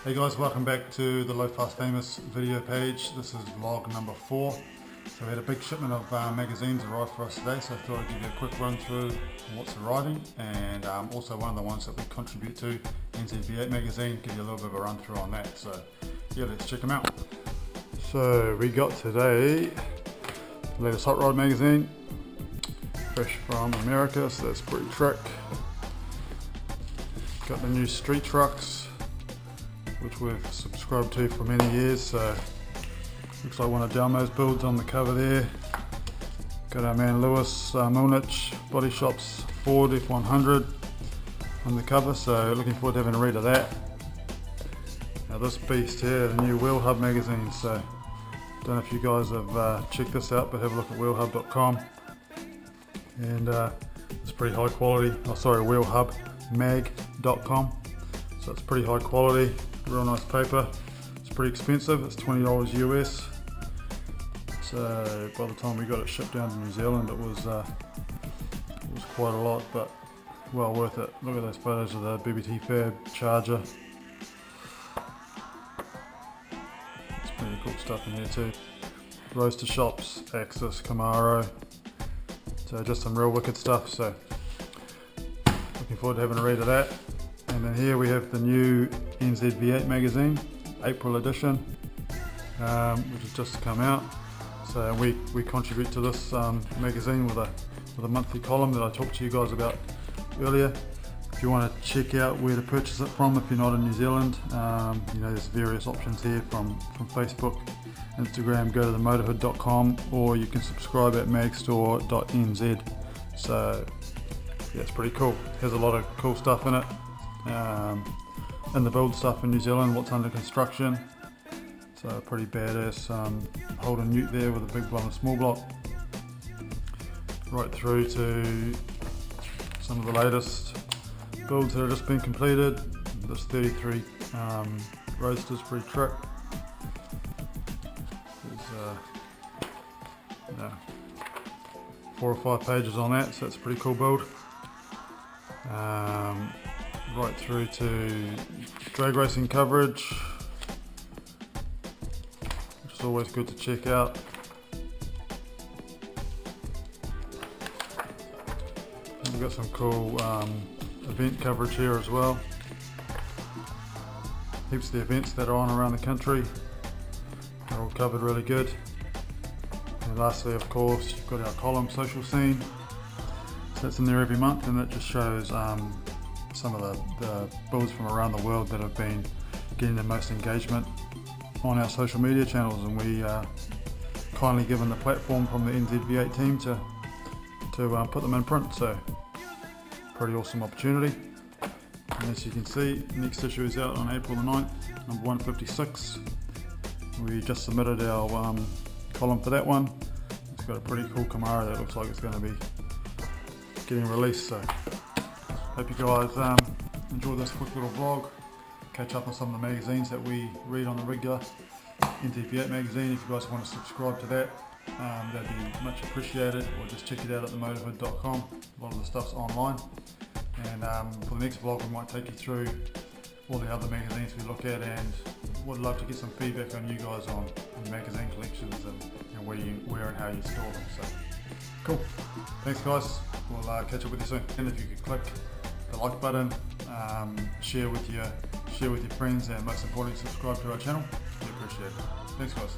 Hey guys, welcome back to the LowFastFamous video page. This is vlog number 4. So we had a big shipment of magazines arrive for us today, so I thought I'd give you a quick run through on what's arriving, and also one of the ones that we contribute to, NZV8 Magazine, give you a little bit of a run through on that. So yeah, let's check them out. So we got today the latest Hot Rod magazine, fresh from America, so that's pretty trick. Got the new street trucks, which we've subscribed to for many years, so looks like one of Delmo's builds on the cover there. Got our man Lewis Milnich Body Shop's Ford F100 on the cover, so looking forward to having a read of that. Now this beast here, the new Wheel Hub magazine, so don't know if you guys have checked this out, but have a look at wheelhub.com, and it's pretty high quality. Oh sorry, wheelhubmag.com. So it's pretty high quality, real nice paper. It's pretty expensive, it's $20 US. So by the time we got it shipped down to New Zealand, it was quite a lot, but well worth it. Look at those photos of the BBT Fab Charger. It's pretty cool stuff in here too. Roaster Shops, Axis, Camaro. So just some real wicked stuff. So looking forward to having a read of that. And then here we have the new NZV8 Magazine, April edition, which has just come out. So we contribute to this magazine with a monthly column that I talked to you guys about earlier. If you want to check out where to purchase it from, if you're not in New Zealand, you know, there's various options here from Facebook, Instagram, go to themotorhood.com, or you can subscribe at magstore.nz. So yeah, it's pretty cool. Has a lot of cool stuff in it. And the build stuff in New Zealand, what's under construction. So pretty badass Holden Ute there with a big block and a small block. Right through to some of the latest builds that have just been completed. This 33 Roadster's pretty trick. There's 4 or 5 pages on that, so it's a pretty cool build. Right through to drag racing coverage, which is always good to check out. We've got some cool event coverage here as well. Heaps of the events that are on around the country, they're all covered really good. And lastly, of course, you've got our column, Social Scene. So that's in there every month, and that just shows some of the builds from around the world that have been getting the most engagement on our social media channels, and we kindly given the platform from the NZV8 team to put them in print. So pretty awesome opportunity. And as you can see, next issue is out on April the 9th, number 156. We just submitted our column for that one. It's got a pretty cool Camaro that looks like it's going to be getting released. So hope you guys enjoy this quick little vlog. Catch up on some of the magazines that we read on the regular. NZV8 Magazine, if you guys want to subscribe to that, that'd be much appreciated, or just check it out at themotorhood.com. A lot of the stuff's online. And for the next vlog we might take you through all the other magazines we look at, and would love to get some feedback on you guys on magazine collections and where and how you store them. So cool. Thanks guys. We'll catch up with you soon. And if you could click the like button, share with your friends, and most importantly subscribe to our channel, we appreciate it. Thanks guys.